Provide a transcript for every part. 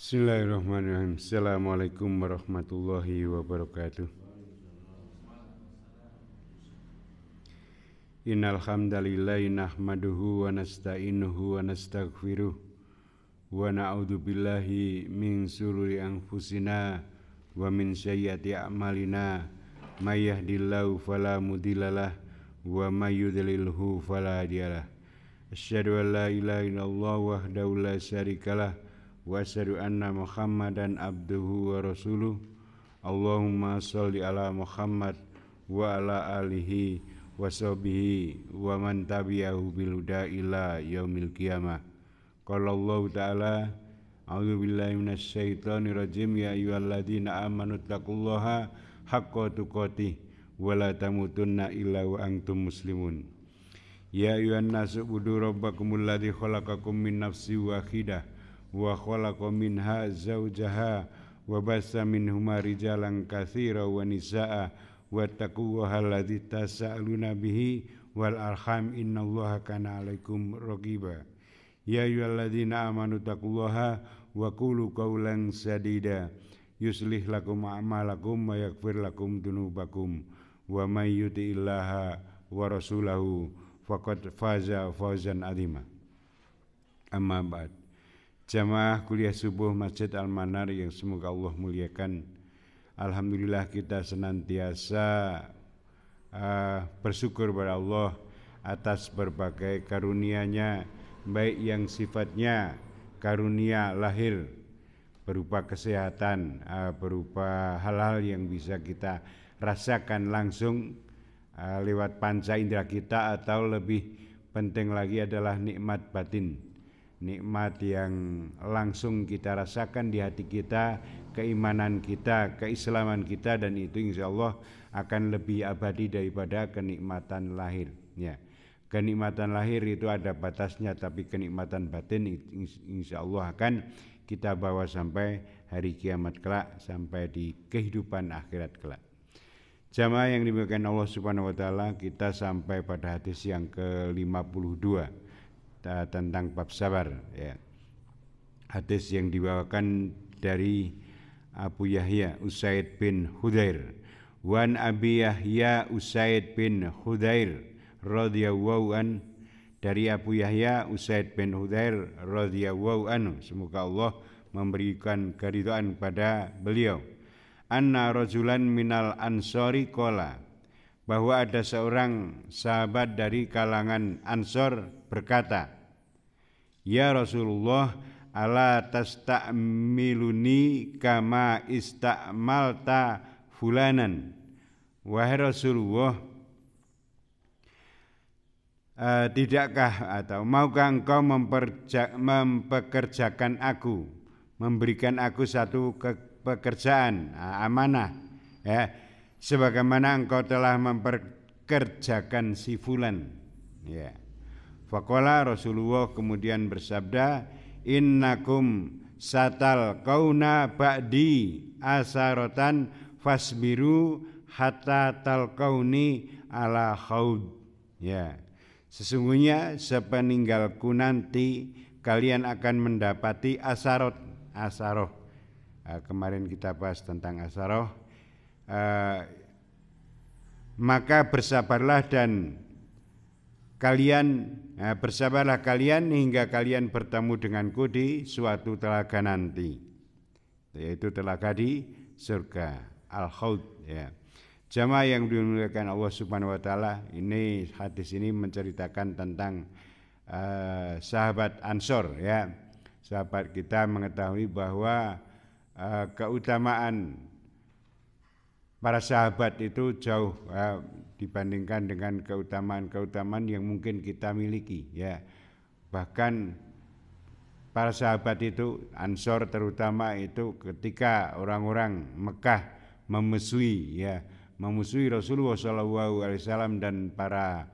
Bismillahirrahmanirrahim. Assalamualaikum warahmatullahi wabarakatuh. Innal hamdalillahi nahmaduhu wa nasta'inuhu wa nastaghfiruh wa na'udzu billahi min shururi anfusina wa min sayyiati a'malina may yahdihillahu fala mudhillalah wa may yudlilhu fala hadiyalah. Asyhadu an la ilaha illallah wahdahu la syarikalah wa asyhadu anna Muhammadan abduhu wa rasuluh. Allahumma sholli ala Muhammad wa ala alihi wa sahbihi wa man tabi'ahu bil huda ila yaumil qiyamah. Qala Allah ta'ala a'udzu billahi minasy syaithanir rajim ya ayyuhalladzina amanu taqullaha haqqa tuqatih wa la tamutunna illa wa antum muslimun. Ya ayyuhan nasu ubudu rabbakumul ladzi khalaqakum min nafsin wahidah wa khalaqa minha zawjaha wa bassa minhuma rijalan katsiran wa nisaa wattaqullaha alladzi tasaaluna bihi wal arham innallaha kana 'alaikum raqiba. Ya ayyuhalladzina amanu taqullaha wa qulu qawlan sadida yuslih lakum a'malakum wa yaghfir lakum dzunubakum wa may yuti'illaha wa rasulahu faqad faza fawzan 'azima. Amma ba'd. Jamaah kuliah subuh Masjid Al-Manar yang semoga Allah muliakan. Alhamdulillah kita senantiasa bersyukur kepada Allah atas berbagai karunia-Nya, baik yang sifatnya karunia lahir berupa kesehatan, berupa hal-hal yang bisa kita rasakan langsung lewat panca indera kita, atau lebih penting lagi adalah nikmat batin. Nikmat yang langsung kita rasakan di hati kita, keimanan kita, keislaman kita, dan itu insya Allah akan lebih abadi daripada kenikmatan lahir. Ya. Kenikmatan lahir itu ada batasnya, tapi kenikmatan batin insya Allah akan kita bawa sampai hari kiamat kelak, sampai di kehidupan akhirat kelak. Jamaah yang dimuliakan Allah Subhanahu wa taala, kita sampai pada hadis yang ke-52 tentang bab sabar, ya. Hadis yang dibawakan dari Abu Yahya Usaid bin Hudair. Wan Abi Yahya Usaid bin Hudair radhiyallahu an, dari Abu Yahya Usaid bin Hudair radhiyallahu anhu, semoga Allah memberikan keridhaan pada beliau. Anna rajulan minal ansori qala, bahwa ada seorang sahabat dari kalangan Ansor berkata, ya Rasulullah, ala tasta'miluni kama ista'malta fulanan. Wahai Rasulullah, tidakkah atau maukah engkau mempekerjakan aku, memberikan aku satu pekerjaan, amanah, ya, sebagaimana engkau telah memperkerjakan si fulan, ya. Faqala, Rasulullah kemudian bersabda, innakum satal kauna ba'di asaratan fasbiru hatta talqauni ala khaud. Ya, sesungguhnya sepeninggalku nanti kalian akan mendapati asaroh. Kemarin kita bahas tentang asaroh. Maka bersabarlah dan kalian bersabarlah kalian hingga kalian bertemu denganku di suatu telaga nanti, yaitu telaga di surga, al-khaud, ya. Jamaah yang dimuliakan Allah Subhanahu wa taala, ini hadis ini menceritakan tentang sahabat Ansor, ya. Sahabat kita mengetahui bahwa keutamaan para sahabat itu jauh dibandingkan dengan keutamaan-keutamaan yang mungkin kita miliki, ya. Bahkan para sahabat itu, Ansor terutama, itu ketika orang-orang Mekah memusuhi Rasulullah SAW dan para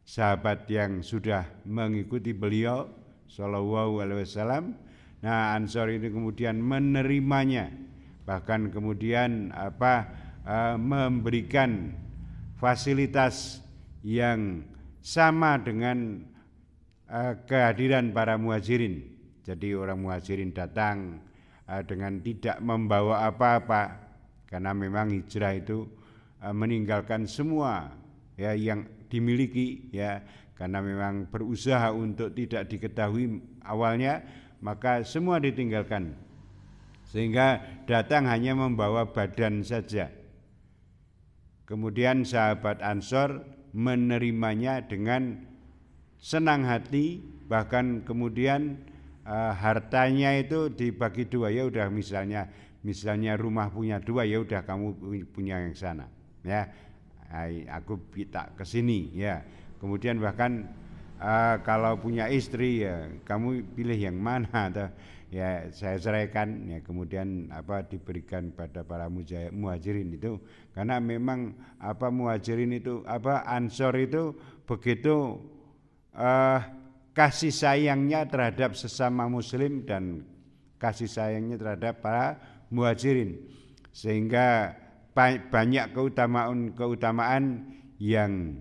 sahabat yang sudah mengikuti beliau SAW, nah Ansor ini kemudian menerimanya, bahkan kemudian memberikan fasilitas yang sama dengan kehadiran para muhajirin. Jadi orang muhajirin datang dengan tidak membawa apa-apa, karena memang hijrah itu meninggalkan semua ya yang dimiliki ya, karena memang berusaha untuk tidak diketahui awalnya, maka semua ditinggalkan sehingga datang hanya membawa badan saja. Kemudian sahabat Ansor menerimanya dengan senang hati, bahkan kemudian hartanya itu dibagi dua, ya udah misalnya rumah punya dua, ya udah kamu punya yang sana ya, aku tak ke sini ya. Kemudian bahkan kalau punya istri ya kamu pilih yang mana, atau ya saya ceraikan ya, kemudian diberikan pada para muhajirin itu, karena memang muhajirin itu Ansor itu begitu kasih sayangnya terhadap sesama muslim dan kasih sayangnya terhadap para muhajirin, sehingga banyak keutamaan yang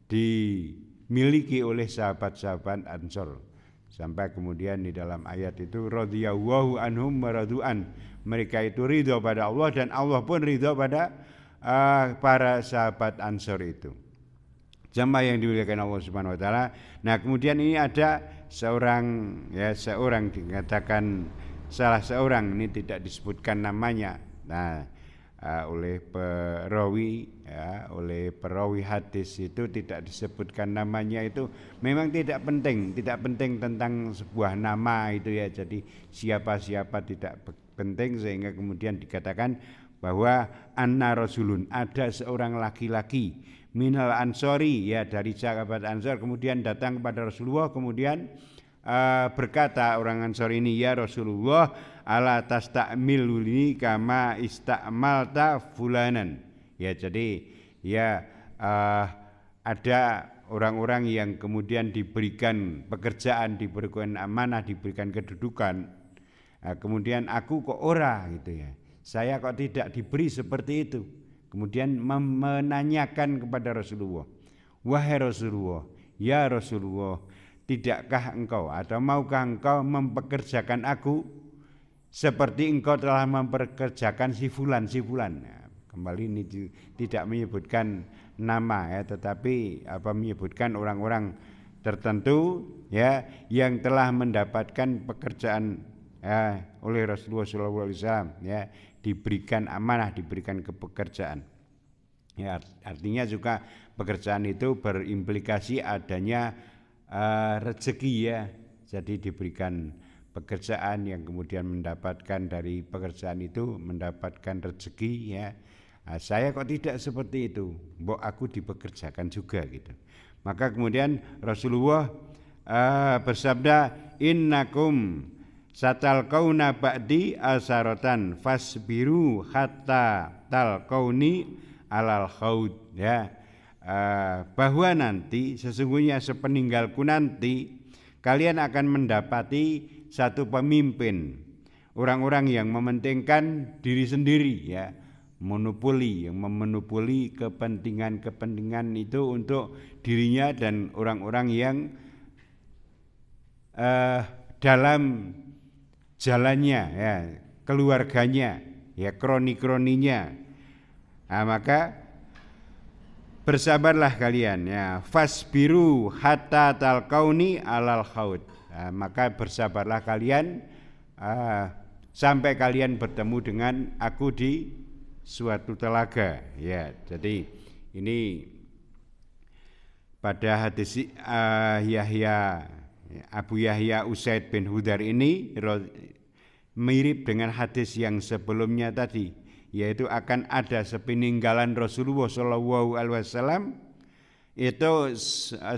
dimiliki oleh sahabat-sahabat Ansor. Sampai kemudian di dalam ayat itu radhiyallahu anhum wa radu'an, mereka itu ridho pada Allah dan Allah pun ridho pada para sahabat Ansor itu. Jamaah yang dimuliakan Allah Subhanahu wa taala. Nah, kemudian ini ada seorang dikatakan salah seorang, ini tidak disebutkan namanya. Nah, oleh perawi hadis itu tidak disebutkan namanya, itu memang tidak penting tentang sebuah nama itu ya. Jadi siapa tidak penting, sehingga kemudian dikatakan bahwa anna rasulun, ada seorang laki-laki minal ansori ya, dari sahabat Ansor, kemudian datang kepada Rasulullah, kemudian berkata orang Ansor ini, ya Rasulullah, ala tastamiluni kama istakmalta fulanan. Ya, jadi ya ada orang-orang yang kemudian diberikan pekerjaan, diberikan amanah, diberikan kedudukan, kemudian aku kok ora gitu ya, saya kok tidak diberi seperti itu. Kemudian menanyakan kepada Rasulullah, wahai Rasulullah, ya Rasulullah, tidakkah engkau atau maukah engkau mempekerjakan aku seperti engkau telah mempekerjakan si fulan. Nah, kembali ini tidak menyebutkan nama ya, tetapi menyebutkan orang-orang tertentu ya yang telah mendapatkan pekerjaan ya, oleh Rasulullah SAW ya, diberikan amanah, diberikan kepekerjaan ya. Artinya juga pekerjaan itu berimplikasi adanya rezeki ya. Jadi diberikan pekerjaan yang kemudian mendapatkan dari pekerjaan itu mendapatkan rezeki ya. Saya kok tidak seperti itu, mbok aku dipekerjakan juga gitu. Maka kemudian Rasulullah bersabda, innakum satal kauna ba'di asaratan fasbiru hatta tal kauni alal khaud ya, bahwa nanti sesungguhnya sepeninggalku nanti kalian akan mendapati satu pemimpin, orang-orang yang mementingkan diri sendiri ya, yang memonopoli kepentingan itu untuk dirinya dan orang-orang yang dalam jalannya ya, keluarganya ya, kroni-kroninya. Nah, maka bersabarlah kalian ya, fasbiru hatta talqauni alal khaud. Nah, maka bersabarlah kalian sampai kalian bertemu dengan aku di suatu telaga ya. Jadi ini pada hadis Abu Yahya Usaid bin Hudar ini mirip dengan hadis yang sebelumnya tadi, yaitu akan ada sepeninggalan Rasulullah SAW itu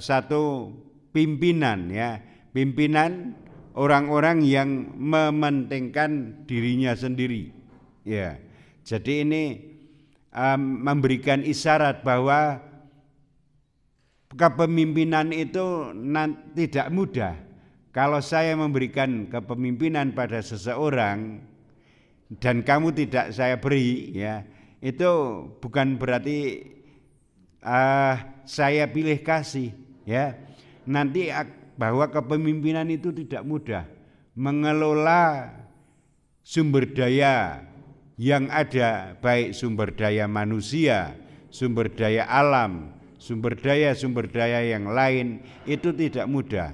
satu pimpinan ya, pimpinan orang-orang yang mementingkan dirinya sendiri ya. Jadi ini memberikan isyarat bahwa kepemimpinan itu tidak mudah. Kalau saya memberikan kepemimpinan pada seseorang dan kamu tidak saya beri ya, itu bukan berarti saya pilih kasih ya. Nanti bahwa kepemimpinan itu tidak mudah. Mengelola sumber daya yang ada, baik sumber daya manusia, sumber daya alam, sumber daya yang lain, itu tidak mudah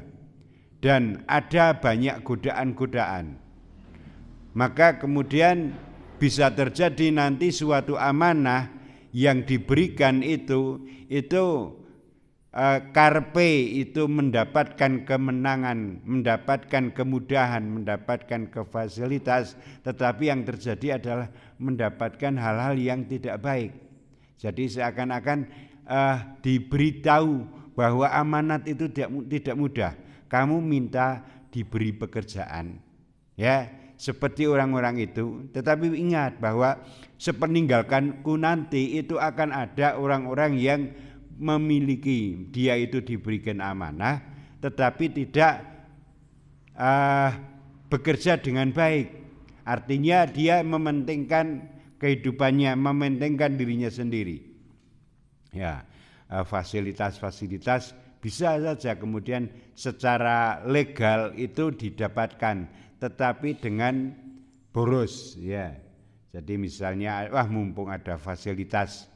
dan ada banyak godaan-godaan. Maka kemudian bisa terjadi nanti suatu amanah yang diberikan itu karpe itu mendapatkan kemenangan, mendapatkan kemudahan, mendapatkan kefasilitas, tetapi yang terjadi adalah mendapatkan hal-hal yang tidak baik. Jadi seakan-akan diberitahu bahwa amanat itu tidak mudah. Kamu minta diberi pekerjaan, ya, seperti orang-orang itu. Tetapi ingat bahwa sepeninggalkanku nanti itu akan ada orang-orang yang memiliki, dia itu diberikan amanah tetapi tidak bekerja dengan baik. Artinya dia mementingkan kehidupannya, mementingkan dirinya sendiri. Ya, fasilitas-fasilitas bisa saja kemudian secara legal itu didapatkan, tetapi dengan boros, ya. Jadi misalnya, mumpung ada fasilitas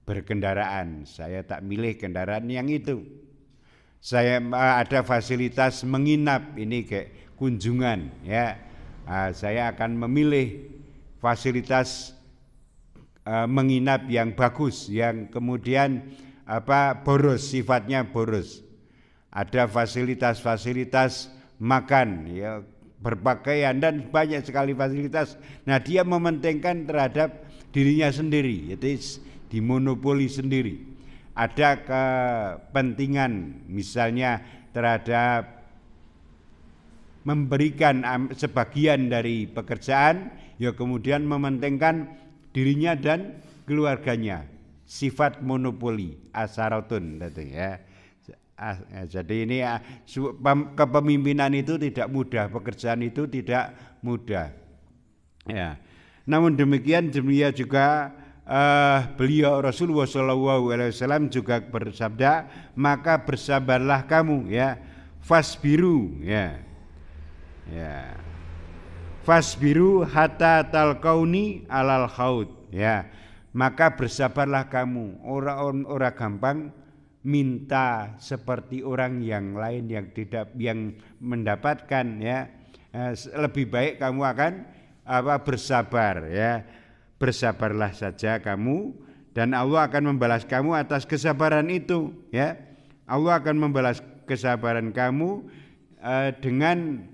berkendaraan, saya tak milih kendaraan yang itu. Saya ada fasilitas menginap, ini kayak kunjungan, ya. Saya akan memilih fasilitas menginap yang bagus, yang kemudian boros, sifatnya boros. Ada fasilitas-fasilitas makan, ya, berpakaian dan banyak sekali fasilitas. Nah, dia mementingkan terhadap dirinya sendiri, yaitu dimonopoli sendiri. Ada kepentingan misalnya terhadap memberikan sebagian dari pekerjaan, ya kemudian mementingkan dirinya dan keluarganya. Sifat monopoli, asaratun, ya. Jadi ini kepemimpinan itu tidak mudah, pekerjaan itu tidak mudah. Ya. Namun demikian dia juga beliau Rasulullah SAW juga bersabda, maka bersabarlah kamu, ya, fasbiru, ya, ya, fasbiru hatta talqauni alal khaut, ya, maka bersabarlah kamu, orang gampang minta seperti orang yang lain yang tidak, yang mendapatkan, ya. Lebih baik kamu akan bersabar, ya. Bersabarlah saja kamu dan Allah akan membalas kamu atas kesabaran itu, ya. Allah akan membalas kesabaran kamu dengan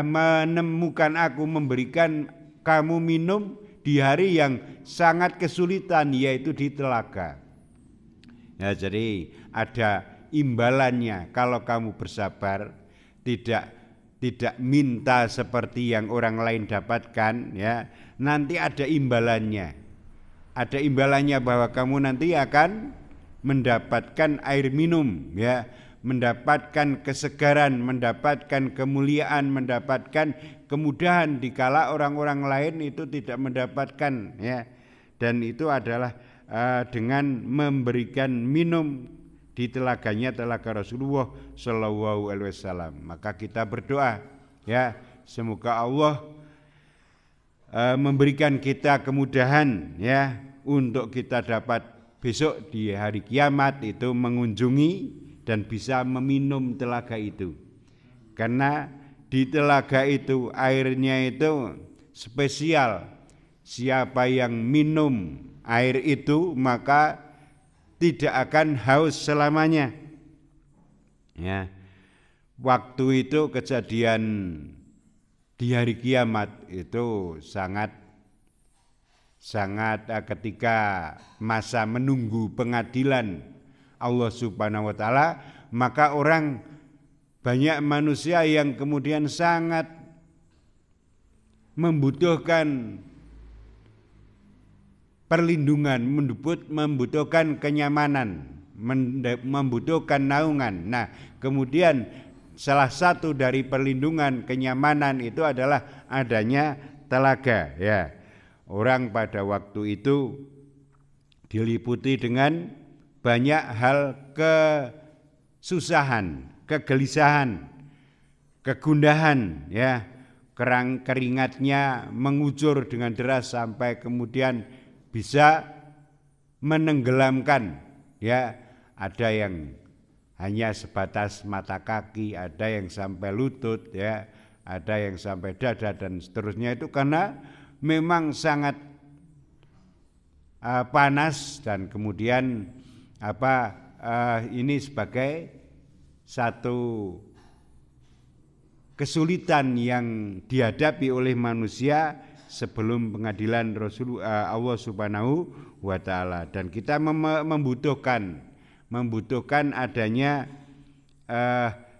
menemukan aku, memberikan kamu minum di hari yang sangat kesulitan, yaitu di telaga. Ya, jadi ada imbalannya kalau kamu bersabar, tidak minta seperti yang orang lain dapatkan, ya. Nanti ada imbalannya. Ada imbalannya bahwa kamu nanti akan mendapatkan air minum, ya, mendapatkan kesegaran, mendapatkan kemuliaan, mendapatkan kemudahan dikala orang-orang lain itu tidak mendapatkan, ya. Dan itu adalah dengan memberikan minum di telaganya, telaga Rasulullah Shallallahu Alaihi Wasallam. Maka kita berdoa, ya, semoga Allah memberikan kita kemudahan, ya, untuk kita dapat besok di hari kiamat itu mengunjungi dan bisa meminum telaga itu. Karena di telaga itu airnya itu spesial. Siapa yang minum air itu maka tidak akan haus selamanya. Ya. Waktu itu kejadian di hari kiamat itu sangat ketika masa menunggu pengadilan Allah Subhanahu wa taala, maka banyak manusia yang kemudian sangat membutuhkan perlindungan, membutuhkan kenyamanan, membutuhkan naungan. Nah, kemudian salah satu dari perlindungan kenyamanan itu adalah adanya telaga, ya. Orang pada waktu itu diliputi dengan banyak hal kesusahan, kegelisahan, kegundahan, ya. keringatnya mengucur dengan deras sampai kemudian bisa menenggelamkan, ya. Ada yang hanya sebatas mata kaki, ada yang sampai lutut, ya, ada yang sampai dada dan seterusnya. Itu karena memang sangat panas dan kemudian ini sebagai satu kesulitan yang dihadapi oleh manusia sebelum pengadilan Allah Subhanahu wa taala, dan kita membutuhkan adanya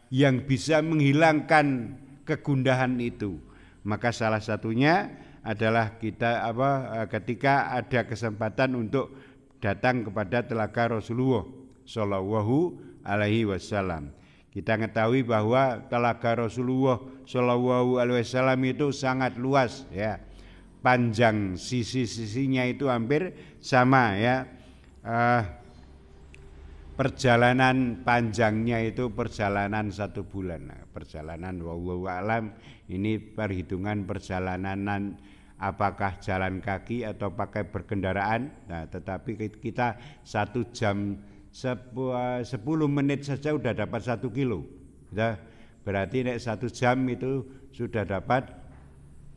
yang bisa menghilangkan kegundahan itu. Maka salah satunya adalah kita ketika ada kesempatan untuk datang kepada telaga Rasulullah Shallallahu Alaihi Wasallam. Kita mengetahui bahwa telaga Rasulullah Shallallahu Alaihi Wasallam itu sangat luas, ya. Panjang sisi-sisinya itu hampir sama, ya. Perjalanan panjangnya itu perjalanan 1 bulan. Perjalanan wallahu alam ini perhitungan perjalanan apakah jalan kaki atau pakai berkendaraan. Nah, tetapi kita 1 jam 10 menit saja sudah dapat 1 kilo. Ya, berarti nek 1 jam itu sudah dapat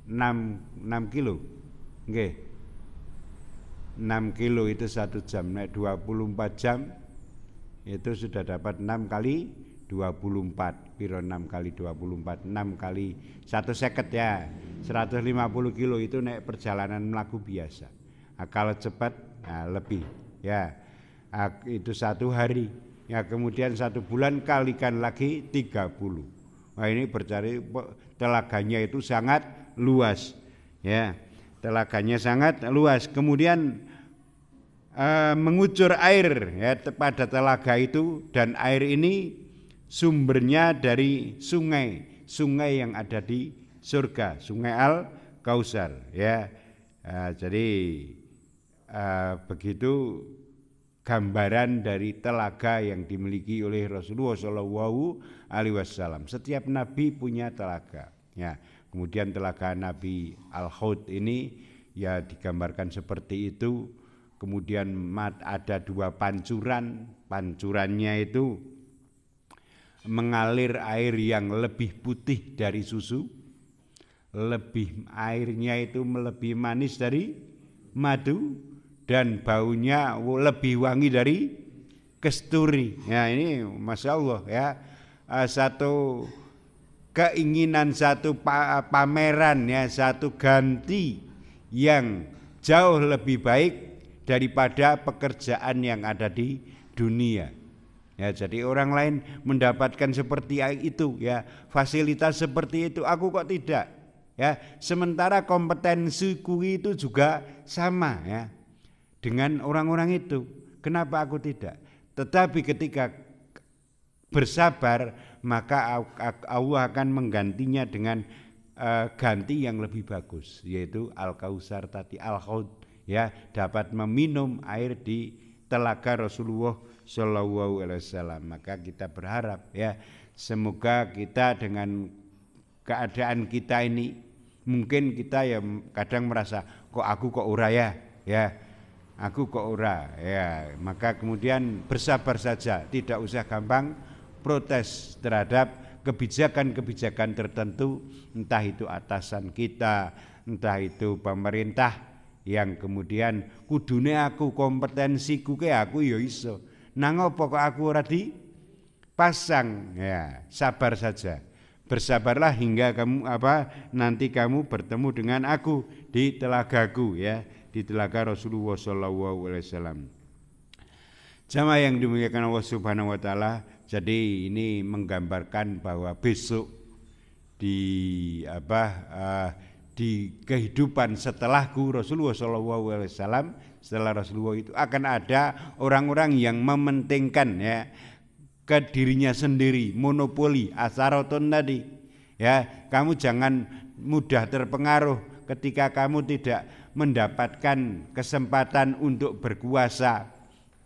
6 kilo. Nggih. 6 kilo itu 1 jam. Nek 24 jam itu sudah dapat 6 kali 24. Piro 6 kali 24? 6 kali 1 seket, ya. 150 kilo itu nek perjalanan melaku biasa. Nah, kalau cepat lebih, ya. Itu 1 hari. Ya, kemudian 1 bulan kalikan lagi 30. Nah, ini bercari telaganya itu sangat luas, ya. Telaganya sangat luas. Kemudian mengucur air, ya, pada telaga itu, dan air ini sumbernya dari sungai yang ada di surga, Sungai Al-Kausar, ya. Jadi begitu gambaran dari telaga yang dimiliki oleh Rasulullah Shallallahu Alaihi Wasallam. Setiap nabi punya telaga, ya. Kemudian telaga Nabi Al-Haud ini ya digambarkan seperti itu. Kemudian ada 2 pancurannya itu mengalir air yang lebih putih dari susu, airnya itu lebih manis dari madu, dan baunya lebih wangi dari kesturi. Ya, ini Masya Allah, ya, satu keinginan, satu pameran, ya, satu ganti yang jauh lebih baik daripada pekerjaan yang ada di dunia. Ya, jadi orang lain mendapatkan seperti itu, ya, fasilitas seperti itu, aku kok tidak, ya. Sementara kompetensiku itu juga sama, ya, dengan orang-orang itu. Kenapa aku tidak? Tetapi ketika bersabar, maka Allah akan menggantinya dengan ganti yang lebih bagus, yaitu Al-Kausar tadi, Al-Haud, ya, dapat meminum air di telaga Rasulullah Shallallahu Alaihi Wasallam. Maka kita berharap, ya, semoga kita dengan keadaan kita ini, mungkin kita ya kadang merasa kok aku kok ora, ya, aku kok ora, ya. Maka kemudian bersabar saja, tidak usah gampang protes terhadap kebijakan-kebijakan tertentu, entah itu atasan kita, entah itu pemerintah, yang kemudian kudune aku kompetensiku ke aku ya iso, nang opo kok aku ora dipasang, ya. Sabar saja, bersabarlah hingga kamu nanti kamu bertemu dengan aku di telagaku, ya, di telaga Rasulullah Shallallahu Alaihi Wasallam. Jamaah yang dimuliakan Allah Subhanahu Wa Taala, jadi ini menggambarkan bahwa besok di di kehidupan setelahku Rasulullah SAW, setelah Rasulullah itu akan ada orang-orang yang mementingkan, ya, ke dirinya sendiri, monopoli, asaroton tadi, ya. Kamu jangan mudah terpengaruh ketika kamu tidak mendapatkan kesempatan untuk berkuasa,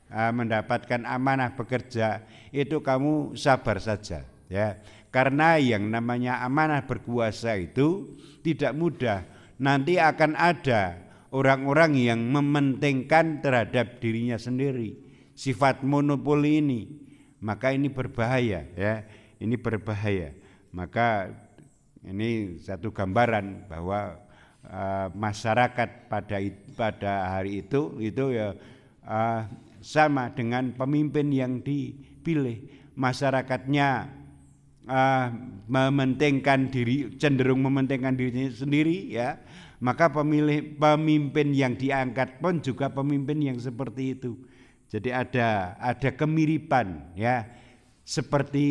mendapatkan amanah bekerja, itu kamu sabar saja, ya. Karena yang namanya amanah berkuasa itu tidak mudah. Nanti akan ada orang-orang yang mementingkan terhadap dirinya sendiri, sifat monopoli ini, maka ini berbahaya ya. Ini berbahaya. Maka ini satu gambaran bahwa masyarakat pada hari itu ya sama dengan pemimpin yang dipilih. Masyarakatnya cenderung mementingkan dirinya sendiri ya, maka pemimpin yang diangkat pun juga pemimpin yang seperti itu. Jadi ada kemiripan ya, seperti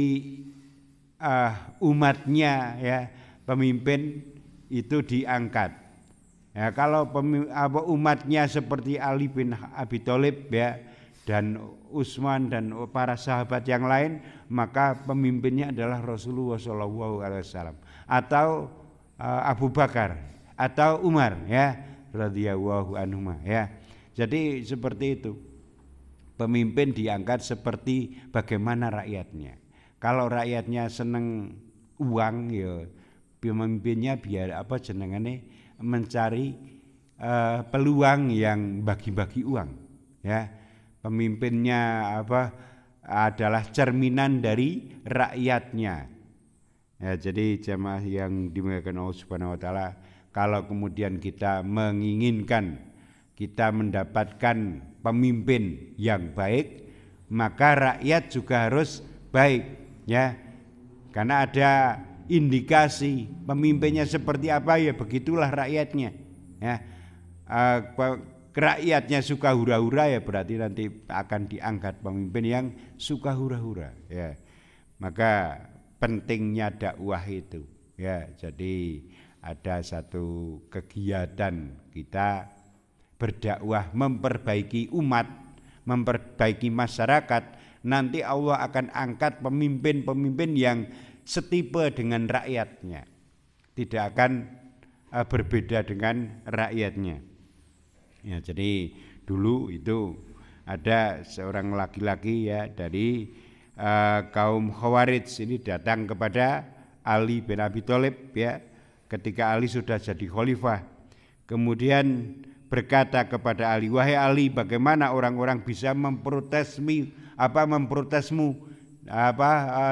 umatnya ya, pemimpin itu diangkat. Ya, kalau umatnya seperti Ali bin Abi Thalib ya, dan Utsman dan para sahabat yang lain, maka pemimpinnya adalah Rasulullah SAW atau Abu Bakar atau Umar ya radhiyallahu anhuma ya. Jadi seperti itu. Pemimpin diangkat seperti bagaimana rakyatnya. Kalau rakyatnya seneng uang ya, pemimpinnya biar mencari peluang yang bagi-bagi uang ya. Pemimpinnya adalah cerminan dari rakyatnya ya. Jadi jamaah yang dimuliakan Allah Subhanahu wa taala, kalau kemudian kita menginginkan kita mendapatkan pemimpin yang baik, maka rakyat juga harus baik ya. Karena ada indikasi pemimpinnya seperti apa ya begitulah rakyatnya ya. Rakyatnya suka hura-hura ya berarti nanti akan diangkat pemimpin yang suka hura-hura ya. Maka pentingnya dakwah itu ya. Jadi ada satu kegiatan kita berdakwah, memperbaiki umat, memperbaiki masyarakat. Nanti Allah akan angkat pemimpin-pemimpin yang setipe dengan rakyatnya, tidak akan berbeda dengan rakyatnya ya. Jadi dulu itu ada seorang laki-laki ya dari kaum Khawarij ini datang kepada Ali bin Abi Thalib ya, ketika Ali sudah jadi khalifah. Kemudian berkata kepada Ali, wahai Ali, bagaimana orang-orang bisa memprotesmu,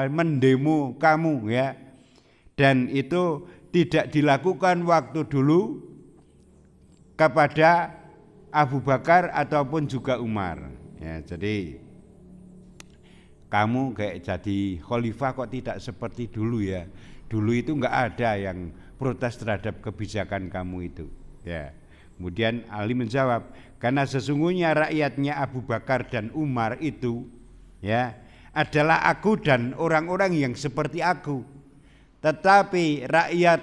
mendemo kamu ya, dan itu tidak dilakukan waktu dulu kepada Abu Bakar ataupun juga Umar ya. Jadi kamu kayak jadi khalifah kok tidak seperti dulu ya. Dulu itu enggak ada yang protes terhadap kebijakan kamu itu ya. Kemudian Ali menjawab, karena sesungguhnya rakyatnya Abu Bakar dan Umar itu ya adalah aku dan orang-orang yang seperti aku. Tetapi rakyat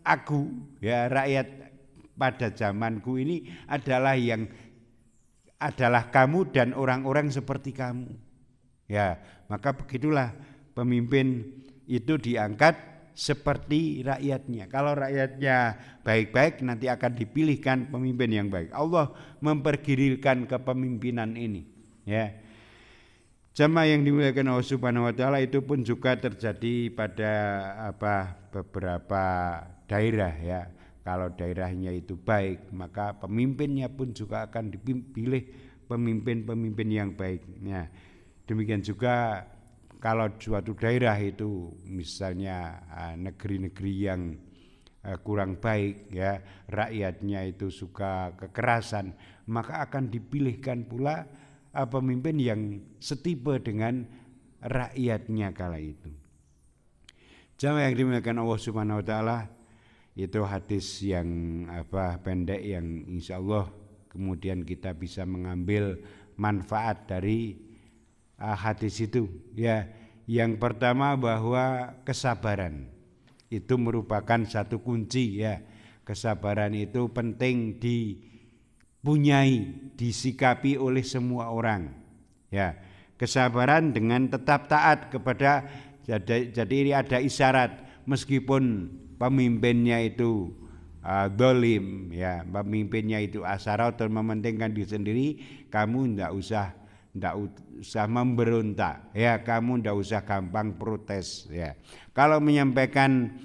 aku ya, rakyat pada zamanku ini adalah kamu dan orang-orang seperti kamu. Ya, maka begitulah pemimpin itu diangkat seperti rakyatnya. Kalau rakyatnya baik-baik, nanti akan dipilihkan pemimpin yang baik. Allah mempergirilkan kepemimpinan ini ya. Jamaah yang dimuliakan Allah Subhanahu wa taala, itu pun juga terjadi pada beberapa daerah ya. Kalau daerahnya itu baik, maka pemimpinnya pun juga akan dipilih pemimpin-pemimpin yang baik ya. Demikian juga kalau suatu daerah itu misalnya negeri-negeri yang kurang baik ya, rakyatnya itu suka kekerasan, maka akan dipilihkan pula pemimpin yang setipe dengan rakyatnya kala itu. Jamaah yang dimuliakan Allah Subhanahu wa taala, itu hadis yang pendek yang insyaallah kemudian kita bisa mengambil manfaat dari hadis itu ya. Yang pertama bahwa kesabaran itu merupakan satu kunci ya. Kesabaran itu penting dipunyai, disikapi oleh semua orang ya. Kesabaran dengan tetap taat kepada, jadi ada isyarat meskipun pemimpinnya itu zalim ya, pemimpinnya itu asyarat atau mementingkan diri sendiri, kamu tidak usah ndak usah memberontak ya, kamu ndak usah gampang protes ya. Kalau menyampaikan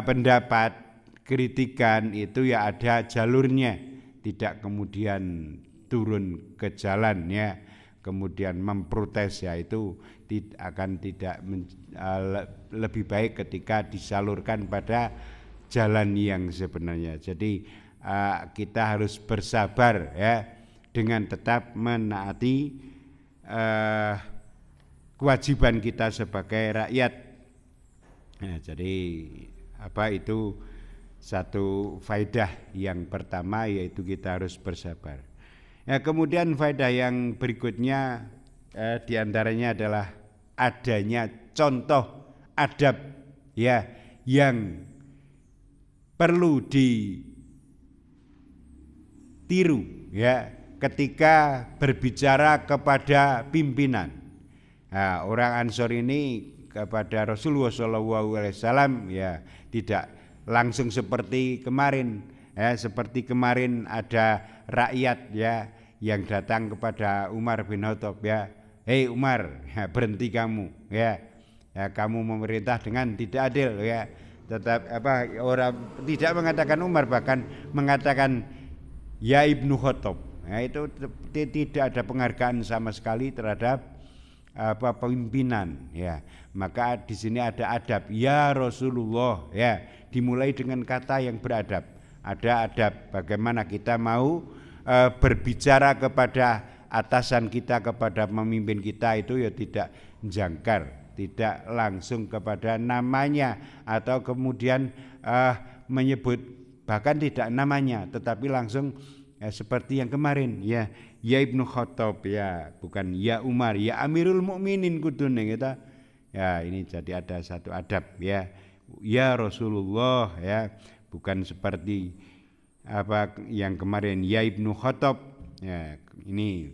pendapat, kritikan itu ya ada jalurnya, tidak kemudian turun ke jalan ya, kemudian memprotes ya, itu akan tidak lebih baik ketika disalurkan pada jalan yang sebenarnya. Jadi kita harus bersabar ya, dengan tetap menaati kewajiban kita sebagai rakyat. Nah, jadi itu satu faedah yang pertama, yaitu kita harus bersabar. Ya, kemudian faedah yang berikutnya diantaranya adalah adanya contoh adab ya yang perlu ditiru ya ketika berbicara kepada pimpinan. Nah, orang Ansor ini kepada Rasulullah SAW ya tidak langsung seperti kemarin ya, seperti kemarin ada rakyat ya yang datang kepada Umar bin Khattab ya, hei Umar, ya, berhenti kamu ya, kamu memerintah dengan tidak adil ya. Tetap orang tidak mengatakan Umar, bahkan mengatakan ya Ibnu Khattab. Nah, itu tidak ada penghargaan sama sekali terhadap pimpinan ya. Maka di sini ada adab ya Rasulullah ya, dimulai dengan kata yang beradab. Ada adab bagaimana kita mau berbicara kepada atasan kita, kepada pemimpin kita, itu ya tidak jangkar, tidak langsung kepada namanya atau kemudian menyebut bahkan tidak namanya, tetapi langsung seperti yang kemarin ya Ibnu Khattab ya, bukan ya Umar, ya Amirul Mukminin kudune kita. Ya, ini jadi ada satu adab ya Rasulullah ya, bukan seperti yang kemarin ya Ibnu Khattab ya. Ini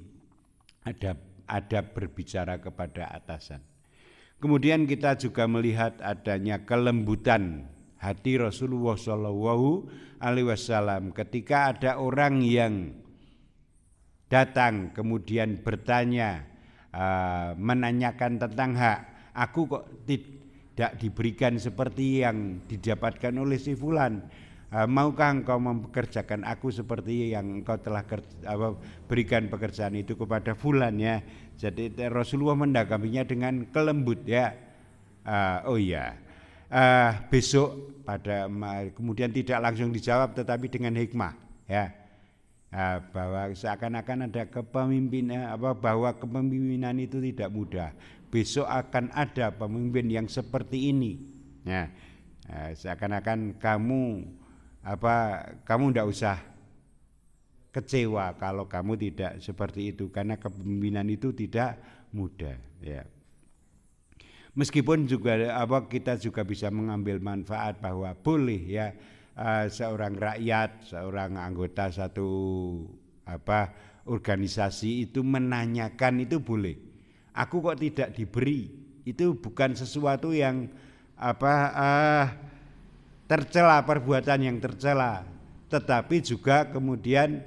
adab berbicara kepada atasan. Kemudian kita juga melihat adanya kelembutan hati Rasulullah SAW ketika ada orang yang datang kemudian bertanya, menanyakan tentang hak, aku kok tidak diberikan seperti yang didapatkan oleh si fulan, maukah engkau mempekerjakan aku seperti yang engkau telah berikan pekerjaan itu kepada fulan ya. Jadi Rasulullah mendakapinya dengan kelembut ya. Oh ya, besok kemudian tidak langsung dijawab tetapi dengan hikmah ya, bahwa seakan-akan ada kepemimpinan bahwa kepemimpinan itu tidak mudah. Besok akan ada pemimpin yang seperti ini ya. Seakan-akan kamu tidak usah kecewa kalau kamu tidak seperti itu, karena kepemimpinan itu tidak mudah ya. Meskipun juga kita juga bisa mengambil manfaat bahwa boleh ya, seorang rakyat, seorang anggota satu organisasi itu menanyakan, itu boleh. Aku kok tidak diberi, itu bukan sesuatu yang tercela, perbuatan yang tercela, tetapi juga kemudian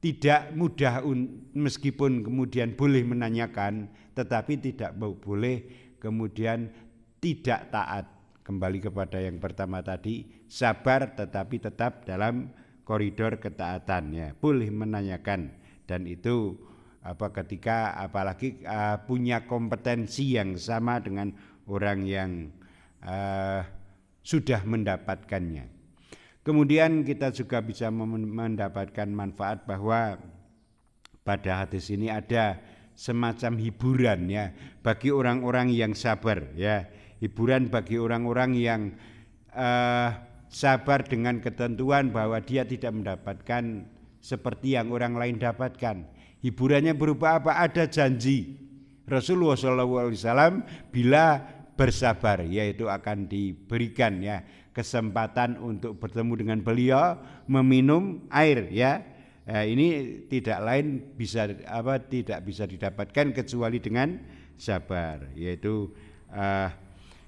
tidak mudah, meskipun kemudian boleh menanyakan, tetapi tidak boleh kemudian tidak taat. Kembali kepada yang pertama tadi, sabar tetapi tetap dalam koridor ketaatan ya. Boleh menanyakan, dan itu ketika apalagi punya kompetensi yang sama dengan orang yang sudah mendapatkannya. Kemudian kita juga bisa mendapatkan manfaat bahwa pada hadis ini ada semacam hiburan ya bagi orang-orang yang sabar ya, hiburan bagi orang-orang yang sabar dengan ketentuan bahwa dia tidak mendapatkan seperti yang orang lain dapatkan. Hiburannya berupa apa? Ada janji Rasulullah SAW bila bersabar, yaitu akan diberikan ya kesempatan untuk bertemu dengan beliau, meminum air ya. Ini tidak lain tidak bisa didapatkan kecuali dengan sabar, yaitu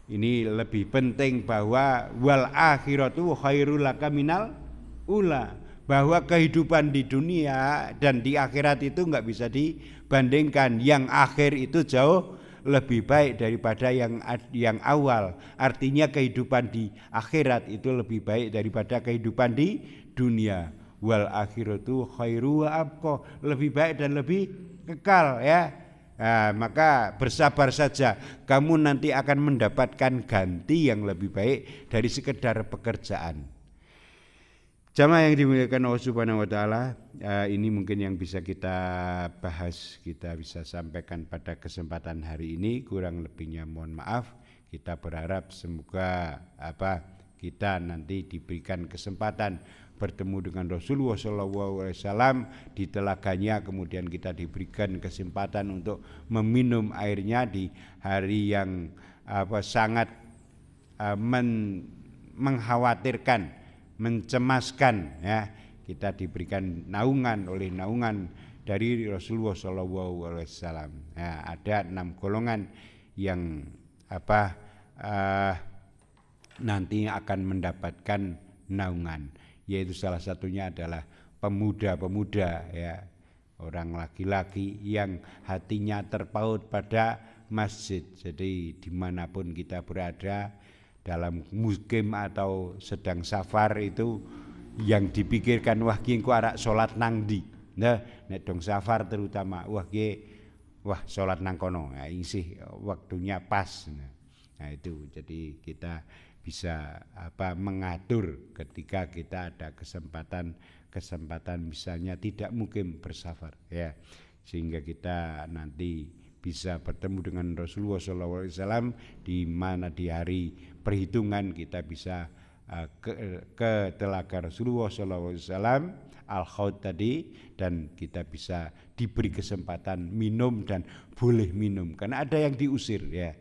ini lebih penting bahwa wal akhiratu khairul laka minal ula, bahwa kehidupan di dunia dan di akhirat itu nggak bisa dibandingkan. Yang akhir itu jauh lebih baik daripada yang awal. Artinya kehidupan di akhirat itu lebih baik daripada kehidupan di dunia. Wal akhiratu khairu wa abqa, lebih baik dan lebih kekal ya. Nah, maka bersabar saja, kamu nanti akan mendapatkan ganti yang lebih baik dari sekedar pekerjaan. Jamaah yang dimuliakan Allah Subhanahu wa taala, ini mungkin yang bisa kita bahas, kita bisa sampaikan pada kesempatan hari ini. Kurang lebihnya mohon maaf. Kita berharap semoga kita nanti diberikan kesempatan bertemu dengan Rasulullah SAW di telaganya, kemudian kita diberikan kesempatan untuk meminum airnya di hari yang sangat mengkhawatirkan, mencemaskan ya. Kita diberikan naungan dari Rasulullah SAW. Ya, ada 6 golongan yang nanti akan mendapatkan naungan, yaitu salah satunya adalah pemuda-pemuda ya, orang laki-laki yang hatinya terpaut pada masjid. Jadi dimanapun kita berada, dalam mukim atau sedang safar, itu yang dipikirkan wah ki engko arek salat nang ndi. Nah, nek dong safar terutama wah salat nang kono. Nah, isih waktunya pas. Nah, itu jadi kita bisa mengatur ketika kita ada kesempatan misalnya tidak mungkin bersafar ya, sehingga kita nanti bisa bertemu dengan Rasulullah SAW, di mana di hari perhitungan kita bisa ke telaga Rasulullah SAW Al-Khaut tadi, dan kita bisa diberi kesempatan minum dan boleh minum karena ada yang diusir ya.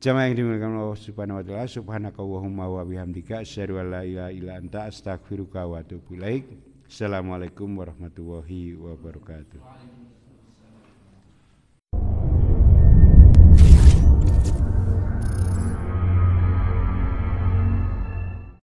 Jamaah yang dimuliakan Allah Subhanahu wa taala, subhanakallahumma wa bihamdika asyhadu an la ilaha illa anta astaghfiruka wa atubu ilaik. Assalamualaikum warahmatullahi wabarakatuh.